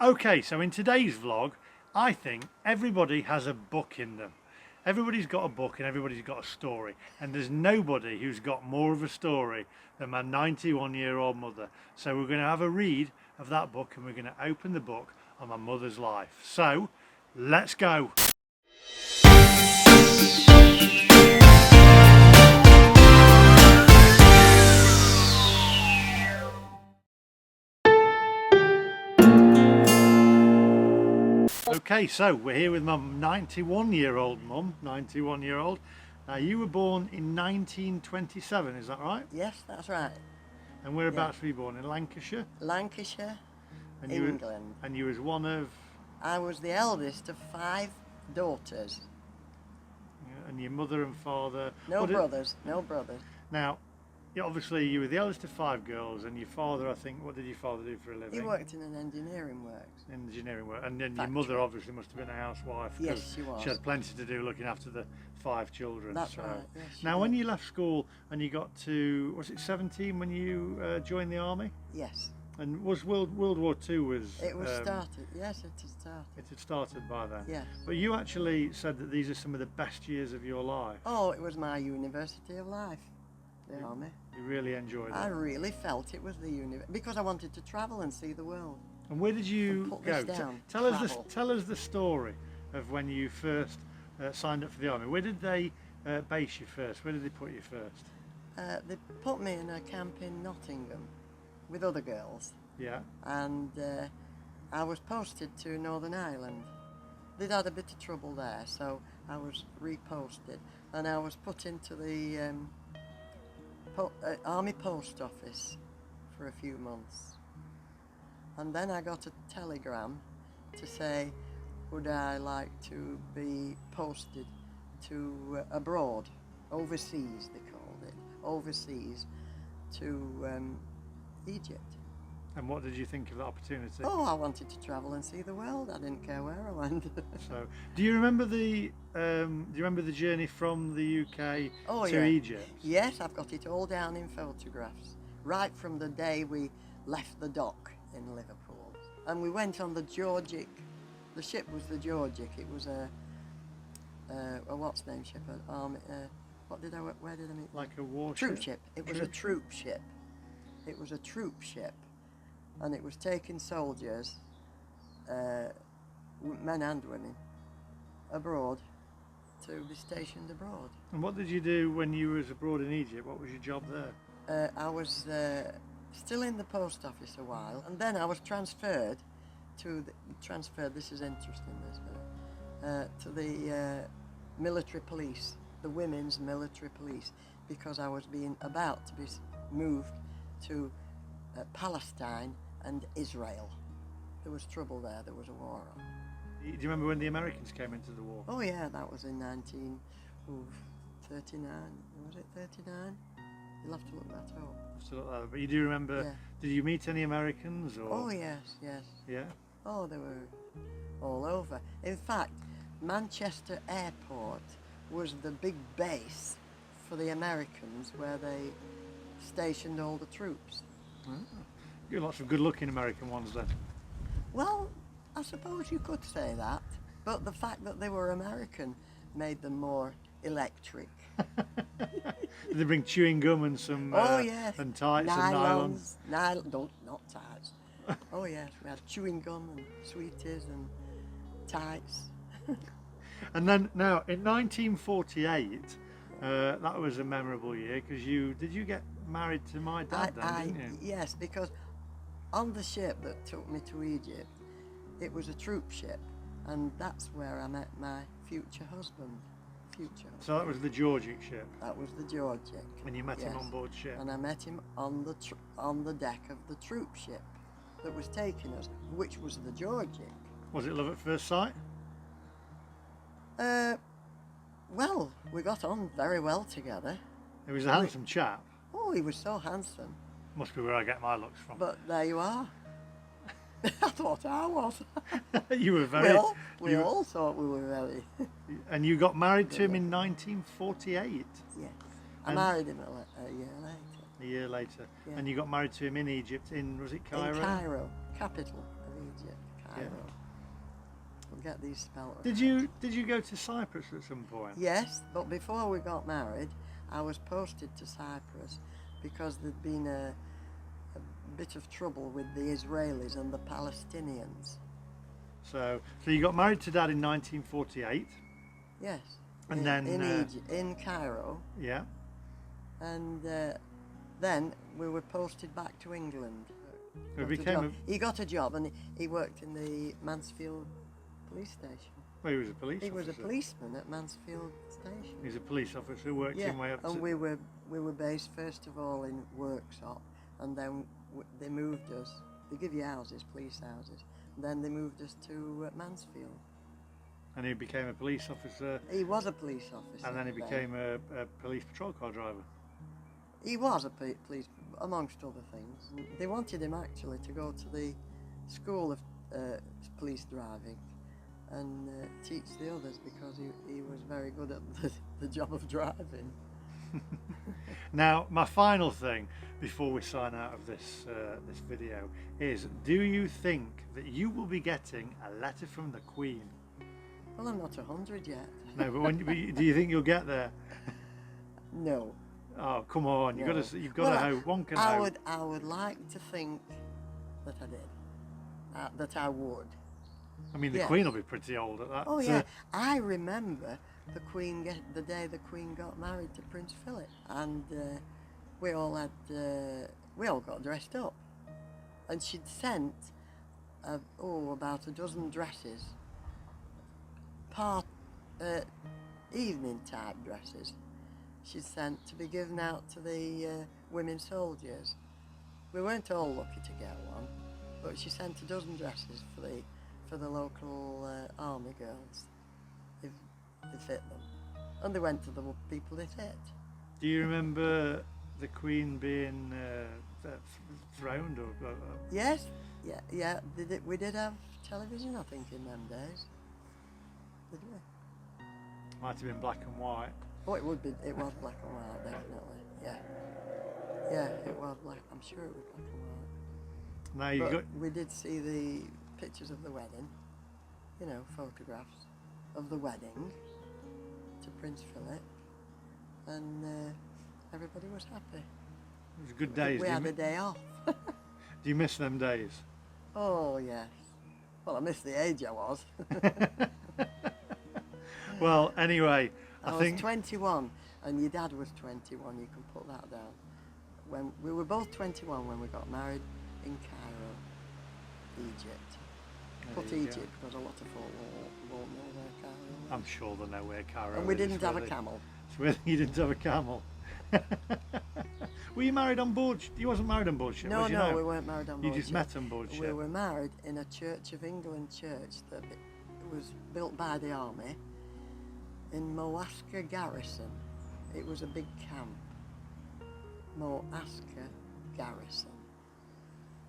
Okay, so in today's vlog, I think everybody has a book in them. Everybody's got a book and everybody's got a story. And there's nobody who's got more of a story than my 91-year-old mother. So we're going to have a read of that book and we're going to open the book on my mother's life. So, let's go. Okay, so we're here with my 91-year-old mum, 91-year-old. Now, you were born in 1927, is that right? Yes, that's right. And whereabouts were you born? In Lancashire? Lancashire, And England. And you was one of... I was the eldest of 5 daughters. And your mother and father... No brothers. Now, obviously you were the eldest of 5 girls, and your father, I think, what did your father do for a living? He worked in an engineering works. Engineering work. And then Factory. your mother obviously must have been a housewife. Yes, she was. She had plenty to do looking after the 5 children. That's so. right, yes, Now, when you left school and you got to, was it 17 when you joined the army? Yes. And was World War II was... It was started, yes, it had started. It had started by then? Yes. But you actually said that these are some of the best years of your life. Oh, it was my university of life, the army. You really enjoyed it? I really felt it was the university, because I wanted to travel and see the world. And where did you go? Tell us the story of when you first signed up for the army. Where did they base you first? Where did they put you first? They put me in a camp in Nottingham with other girls. Yeah. And I was posted to Northern Ireland. They'd had a bit of trouble there, so I was reposted. And I was put into the Army Post Office for a few months. And then I got a telegram to say, would I like to be posted to abroad, overseas they called it, overseas to Egypt. And what did you think of that opportunity? Oh, I wanted to travel and see the world. I didn't care where I went. So, do you remember the journey from the UK to Egypt? Yes, I've got it all down in photographs. Right from the day we left the dock in Liverpool, and we went on the Georgic. The ship was the Georgic. It was a what's name ship? Where did I meet? Like a warship. Troop ship. It was a troop ship. It was a troop ship. And it was taking soldiers, men and women, abroad to be stationed abroad. And what did you do when you was abroad in Egypt? What was your job there? I was still in the post office a while, and then I was transferred to this is interesting, to the military police, the women's military police, because I was about to be moved to Palestine and Israel. There was trouble there, there was a war on. Do you remember when the Americans came into the war? Oh yeah, that was in 1939, was it 39? You'll have to look that up. But you do remember, yeah. Did you meet any Americans? Or? Oh yes. Yeah? Oh, they were all over. In fact, Manchester Airport was the big base for the Americans where they stationed all the troops. Oh. You got lots of good-looking American ones then. Well, I suppose you could say that, but the fact that they were American made them more electric. Did they bring chewing gum and some yes. and tights Nylons, and nylons? Not tights. Oh yes, we had chewing gum and sweeties and tights. And then now in 1948, that was a memorable year because did you get married to my dad then, didn't you? Yes, because on the ship that took me to Egypt, it was a troop ship, and that's where I met my future husband. So that was the Georgic ship? That was the Georgic. And you met him on board ship? And I met him on the deck of the troop ship that was taking us, which was the Georgic. Was it love at first sight? Well, we got on very well together. He was a handsome chap. Oh, he was so handsome. Must be where I get my looks from. But there you are. I thought I was. You were very... We all thought we were very... And you got married to him in 1948? Yes. I married him a year later. A year later. Yeah. And you got married to him in Egypt, was it Cairo? In Cairo, capital of Egypt, Cairo. get these spelt right. Did you go to Cyprus at some point? Yes, but before we got married, I was posted to Cyprus because there'd been a bit of trouble with the Israelis and the Palestinians. So you got married to Dad in 1948. Yes. And in then Egypt, in Cairo, yeah. and then we were posted back to England. He got a job, and he worked in the Mansfield police station. Well, he was a police officer. He was a policeman at Mansfield station. He's a police officer, worked Yeah, his way up to... and we were based first of all in Worksop, and then they moved us. They give you houses, police houses, and then they moved us to Mansfield. And he became a police officer. He was a police officer. And then he became a police patrol car driver. He was a police, amongst other things. They wanted him actually to go to the school of police driving and teach the others because he was very good at the job of driving. Now, my final thing before we sign out of this video is, do you think that you will be getting a letter from the Queen? Well, I'm not 100 yet. No, but do you think you'll get there? No. Oh, come on! No. You've got to hope. One can hope. I would like to think that I did. That I would. I mean, the Yes. Queen will be pretty old at that. Oh yeah, I remember the day the Queen got married to Prince Philip, and we all got dressed up, and she'd sent about a dozen dresses, evening type dresses. She'd sent to be given out to the women soldiers. We weren't all lucky to get one, but she sent a dozen dresses for the local army girls, if they fit them, and they went to the people they fit. Do you remember the Queen being throned? Or Yes, yeah. We did have television, I think, in them days. Did we? Might have been black and white. Oh, it was black and white, definitely. Yeah, it was black. I'm sure it was black and white. Now you got. We did see the pictures of the wedding, photographs of the wedding to Prince Philip, and everybody was happy. It was good days. We had a day off. Do you miss them days? Oh yes. Well, I miss the age I was. Well, anyway, I think... was 21, and your dad was 21. You can put that down. When we were both 21 when we got married in Cairo, Egypt. Put Egypt because a lot of folk won't know where Cairo is. I'm sure they know where Cairo is. And we didn't have a camel. You didn't have a camel. Were you married on board? You wasn't married on board ship, No, was you? no, we weren't married on board You just ship. met on board ship. We were married in a Church of England church that was built by the army in Moascar, Garrison. It was a big camp. Moascar, Garrison.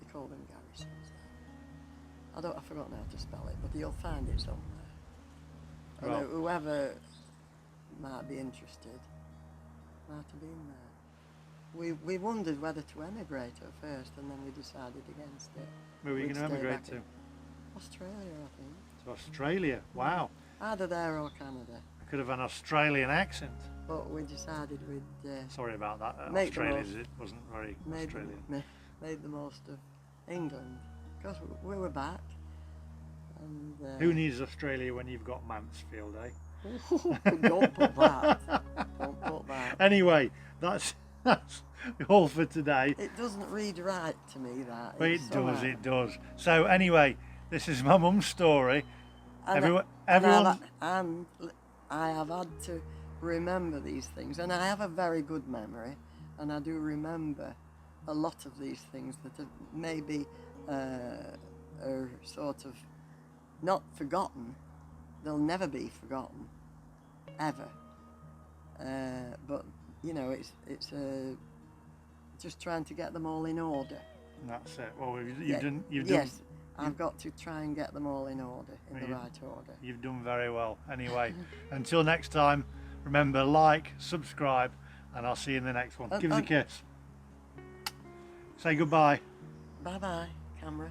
They call them garrisons there. I've forgotten how to spell it, but you'll find it somewhere. Well, And whoever might be interested might have been there. We wondered whether to emigrate at first, and then we decided against it. where were you We'd going to stay emigrate back to? in Australia, I think. To Australia. Wow. Either there or Canada. I could have an Australian accent. But we decided we'd Sorry about that. Make the Australia's, most. it wasn't very made Australian. the most of England, because we were back. And, Who needs Australia when you've got Mansfield, eh? Don't put that. Don't put that. Anyway, that's all for today. It doesn't read right to me, that. But It's it so does, hard. it does. So anyway, this is my mum's story. And Everyone, I have had to remember these things, and I have a very good memory, and I do remember a lot of these things that are maybe are sort of not forgotten. They'll never be forgotten, ever. But it's just trying to get them all in order. that's it. Well, Yes, I've got to try and get them all in order, in the right order. You've done very well. Anyway, until next time, remember, like, subscribe, and I'll see you in the next one. Give us a kiss. Say goodbye. Bye-bye, camera.